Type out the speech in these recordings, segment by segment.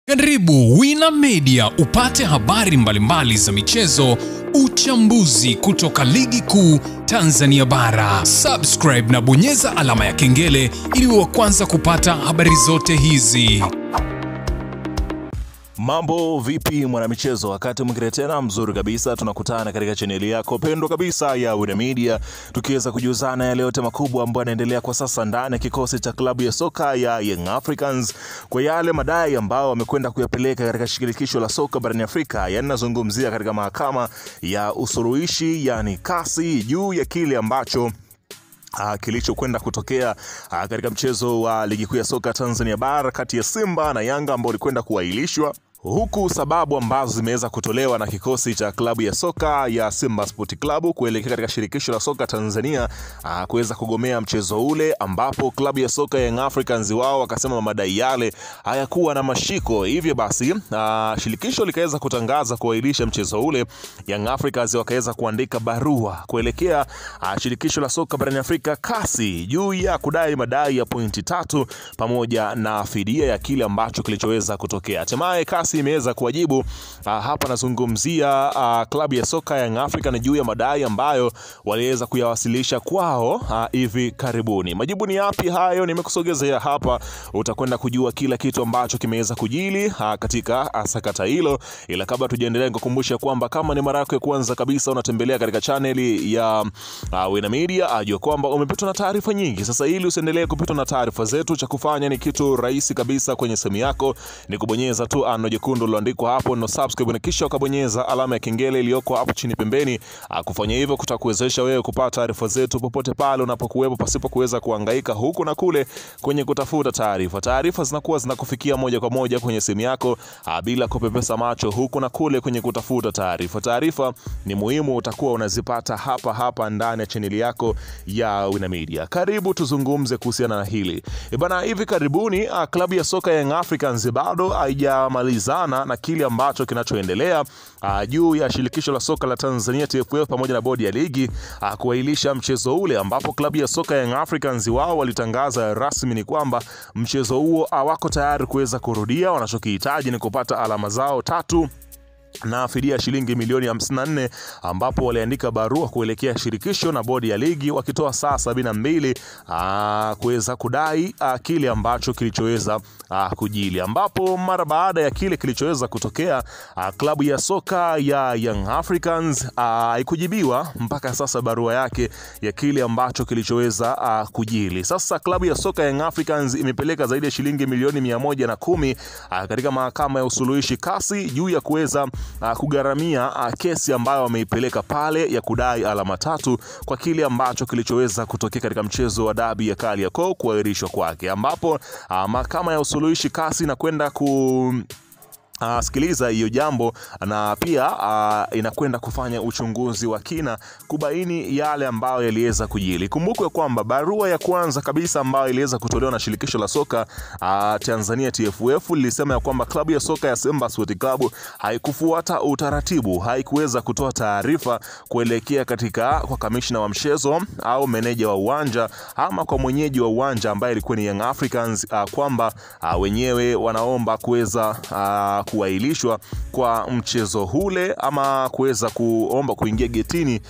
Karibu Wina Media upate habari mbalimbali za michezo, uchambuzi kutoka ligi kuu Tanzania bara. Subscribe na bonyeza alama ya kengele ili uwe wa kwanza kupata habari zote hizi. Mambo vipi mwanamichezo, wakati mwingine tena mzuri kabisa tunakutana katika chaneli yako pendwa kabisa ya Wina Media, tukiweza kujuzana yale yote makubwa ambayo yanaendelea kwa sasa ndani ya kikosi cha klabu ya soka ya Young Africans, kwa yale madai ambao wamekwenda kuyapeleka katika shirikisho la soka barani Afrika. Yanazungumzia katika mahakama ya usuluhishi yani CAS juu ya kile ambacho kilichokwenda kutokea katika mchezo wa ligi kuu ya soka Tanzania bara kati ya Simba na Yanga ambao ulikwenda kuahirishwa, huku sababu ambazo zimeweza kutolewa na kikosi cha klabu ya soka ya Simba Sport Club kuelekea katika shirikisho la soka Tanzania kuweza kugomea mchezo ule, ambapo klabu ya soka Young Africans wao wakasema madai yale hayakuwa na mashiko. Hivyo basi shirikisho likaweza kutangaza kuahirisha mchezo ule. Young Africans wakaweza kuandika barua kuelekea shirikisho la soka barani Afrika CAS juu ya kudai madai ya pointi 3 pamoja na fidia ya kile ambacho kilichoweza kutokea. Hatimaye CAS imeweza kuwajibu. Hapa nazungumzia klabu ya soka Young African juu ya madai ambayo waliweza kuyawasilisha kwao hivi karibuni. Majibu ni yapi hayo? Nimekusogezea hapa, utakwenda kujua kila kitu ambacho kimeweza kujili katika sakata hilo. Ila kabla tujaendelea, nikukumbusha kwamba kama ni mara yako ya kwanza kabisa unatembelea katika channel ya Wina Media, ajua kwamba umepitwa na taarifa nyingi. Sasa ili usiendelee kupitwa na taarifa zetu, cha kufanya ni kitu rahisi kabisa. Kwenye simu yako ni kubonyeza tu jekundu liloandikwa hapo no subscribe, na kisha ukabonyeza alama ya kengele iliyoko hapo chini pembeni. Kufanya hivyo kutakuwezesha wewe kupata taarifa zetu popote pale unapokuwepo, pasipo kuweza kuhangaika huku na kule kwenye kutafuta taarifa. Taarifa zinakuwa zinakufikia moja kwa moja kwenye simu yako bila kupepesa macho huku na kule kwenye kutafuta taarifa. Taarifa ni muhimu, utakuwa unazipata hapa ndani ya channel yako ya Wina Media. Karibu tuzungumze kuhusiana na hili. Bana, hivi karibuni klabu ya soka Young Africans bado haijamalizana na kile ambacho kinachoendelea juu ya shirikisho la soka la Tanzania TFF pamoja na bodi ya ligi kuahirisha mchezo ule, ambapo klabu ya soka Young Africans wao walitangaza rasmi ni kwamba mchezo huo hawako tayari kuweza kurudia. Wanachokihitaji ni kupata alama zao 3 na fidia shilingi milioni 54, ambapo waliandika barua kuelekea shirikisho na bodi ya ligi wakitoa saa 72 kuweza kudai kile ambacho kilichoweza kujili, ambapo mara baada ya kile kilichoweza kutokea klabu ya soka ya Young Africans haikujibiwa mpaka sasa barua yake ya kile ambacho kilichoweza kujili. Sasa klabu ya soka Young Africans imepeleka zaidi ya shilingi milioni 110 katika mahakama ya usuluhishi CAS juu ya kuweza kugharamia kesi ambayo wameipeleka pale ya kudai alama 3 kwa kile ambacho kilichoweza kutokea katika mchezo wa dabi ya Kariakoo kuahirishwa kwake, ambapo mahakama ya usuluhishi CAS inakwenda sikiliza hiyo jambo na pia inakwenda kufanya uchunguzi wa kina kubaini yale ambayo yaliweza kujili. Kumbukwe kwamba barua ya kwanza kabisa ambayo iliweza kutolewa na shirikisho la soka Tanzania TFF lilisema ya kwamba klabu ya soka ya Simba Sport Club haikufuata utaratibu, haikuweza kutoa taarifa kuelekea kwa kamishna wa mchezo au meneja wa uwanja ama kwa mwenyeji wa uwanja ambaye ilikuwa ni Young Africans kwamba wenyewe wanaomba kuweza kuahirishwa kwa mchezo ule ama kuweza kuomba kuingia getini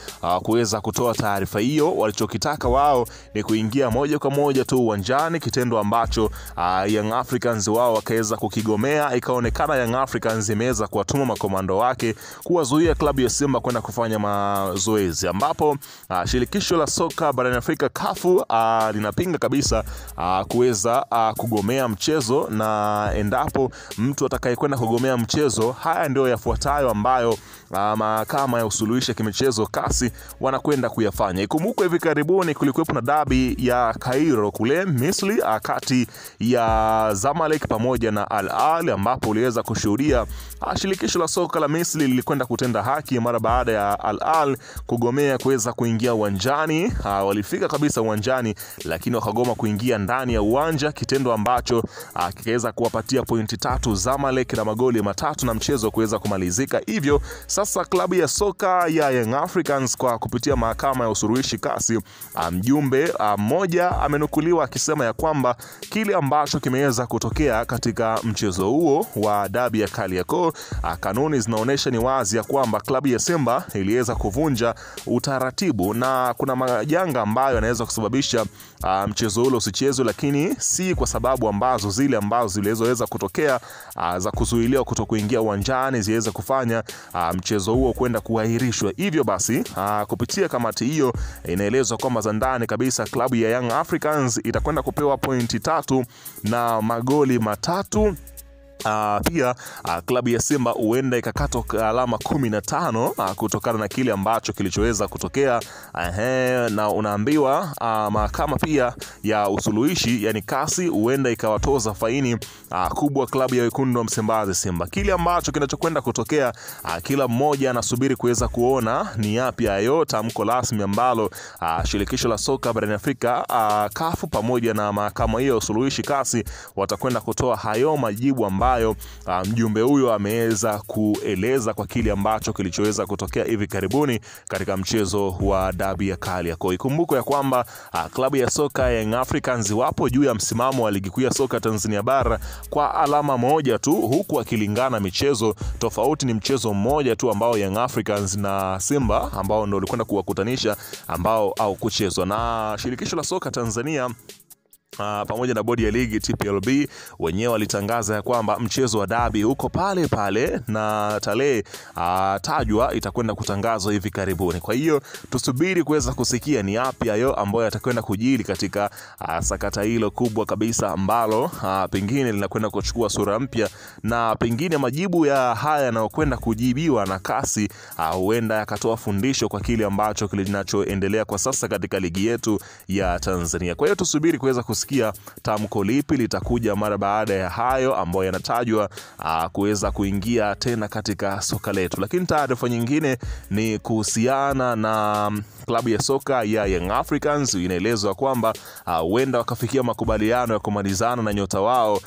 kuweza kutoa taarifa hiyo. Walichokitaka wao ni kuingia moja kwa moja tu uwanjani, kitendo ambacho Young Africans wao wakaweza kukigomea. Ikaonekana Young Africans imeweza kuwatuma makomando wake kuwazuia klabu ya Simba kwenda kufanya mazoezi, ambapo shirikisho la soka barani Afrika CAF linapinga kabisa kuweza kugomea mchezo, na endapo mtu atakayekwenda kugomea mchezo, haya ndio yafuatayo ambayo mahakama ya usuluhishi kimichezo CAS wanakwenda kuyafanya. Ikumbukwe hivi karibuni kulikuwepo na dabi ya Cairo kule Misri kati ya Zamalek pamoja na Al Ahly, ambapo uliweza kushuhudia shirikisho la soka la Misri lilikwenda kutenda haki mara baada ya Al Ahly kugomea kuweza kuingia uwanjani. Walifika kabisa uwanjani lakini wakagoma kuingia ndani ya uwanja, kitendo ambacho kikaweza kuwapatia pointi 3 Zamalek na magoli matatu na mchezo kuweza kumalizika. Hivyo sasa klabu ya soka ya Young Africans kwa kupitia mahakama ya usuluhishi kasi, mjumbe mmoja amenukuliwa akisema ya kwamba kile ambacho kimeweza kutokea katika mchezo huo wa dabi ya Kariakoo, kanuni zinaonyesha ni wazi ya kwamba klabu ya Simba iliweza kuvunja utaratibu na kuna majanga ambayo yanaweza kusababisha mchezo ule usichezwe, lakini si kwa sababu ambazo zilizoweza kutokea za kuzuiliwa kutokuingia uwanjani ziweze kufanya mchezo huo kwenda kuahirishwa. Hivyo basi kupitia kamati hiyo inaelezwa kwamba za ndani kabisa klabu ya Young Africans itakwenda kupewa pointi 3 na magoli matatu. Pia klabu ya Simba huenda ikakatwa alama 15 kutokana na kile ambacho kilichoweza kutokea. Na unaambiwa mahakama pia ya usuluhishi yani kasi huenda ikawatoza faini kubwa klabu ya Wekundu wa Msimbazi Simba. Kile ambacho kinachokwenda kutokea, kila mmoja anasubiri kuweza kuona ni yapi hayo tamko rasmi ambalo shirikisho la soka barani Afrika CAF pamoja na mahakama hiyo usuluhishi kasi watakwenda kutoa hayo majibu ambayo mjumbe huyo ameweza kueleza kwa kile ambacho kilichoweza kutokea hivi karibuni katika mchezo wa dabi ya Kariakoo. Ikumbuko ya kwamba klabu ya soka ya Young Africans wapo juu ya msimamo wa ligi kuu ya soka Tanzania bara kwa alama moja tu, huku akilingana michezo tofauti ni mchezo mmoja tu ambao Young Africans na Simba ambao ndio walikwenda kuwakutanisha ambao au kuchezwa. Na shirikisho la soka Tanzania pamoja na bodi ya ligi TPLB wenyewe walitangaza ya kwamba mchezo wa dabi uko pale pale na tarehe tajwa itakwenda kutangazwa hivi karibuni. Kwa hiyo tusubiri kuweza kusikia ni yapi hayo ambayo yatakwenda kujiri katika sakata hilo kubwa kabisa ambalo pengine linakwenda kuchukua sura mpya, na pengine majibu ya haya yanayokwenda kujibiwa na kasi huenda yakatoa fundisho kwa kile ambacho kinachoendelea kwa sasa katika ligi yetu ya Tanzania. Kwa hiyo tusubiri kuweza kusikia tamko lipi litakuja mara baada ya hayo ambayo yanatajwa kuweza kuingia tena katika soka letu. Lakini taarifa nyingine ni kuhusiana na klabu ya soka ya Young Africans. Inaelezwa kwamba huenda wakafikia makubaliano ya kumalizana na nyota wao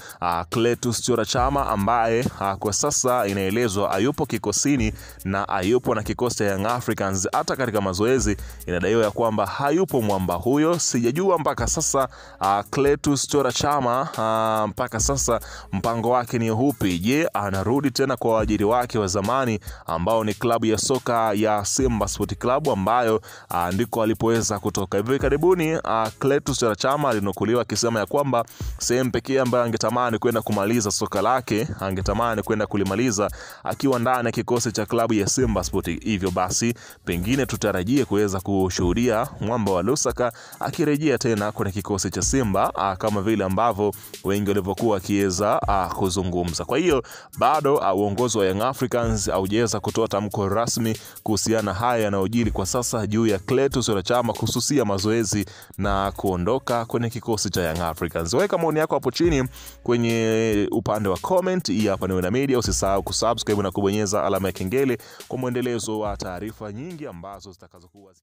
Clatous Chota Chama ambaye kwa sasa inaelezwa hayupo kikosini na hayupo na kikosi cha Young Africans. Hata katika mazoezi inadaiwa ya kwamba hayupo mwamba huyo. Sijajua mpaka sasa Clatous Chota Chama mpaka sasa mpango wake ni upi. Je, anarudi tena kwa waajiri wake wa zamani ambao ni klabu ya soka ya Simba Sport Club ambayo ndiko alipoweza kutoka. Hivi karibuni Clatous Chota Chama alinukuliwa akisema ya kwamba sehemu pekee ambayo angetamani kwenda kumaliza soka lake, angetamani kwenda kulimaliza akiwa ndani ya kikosi cha klabu ya Simba Sport. Hivyo basi pengine tutarajie kuweza kushuhudia mwamba wa Lusaka akirejea tena kwenye kikosi cha Simba kama vile ambavyo wengi walivyokuwa wakiweza kuzungumza. Kwa hiyo bado uongozi wa Young Africans haujaweza kutoa tamko rasmi kuhusiana haya yanayojiri kwa sasa juu ya Clatous Chota Chama kususia mazoezi na kuondoka kwenye kikosi cha Young Africans. Weka maoni yako hapo chini kwenye upande wa comment. Hii hapa ni Wena Media. Usisahau kusubscribe na kubonyeza alama ya kengele kwa muendelezo wa taarifa nyingi ambazo zitakazokuwa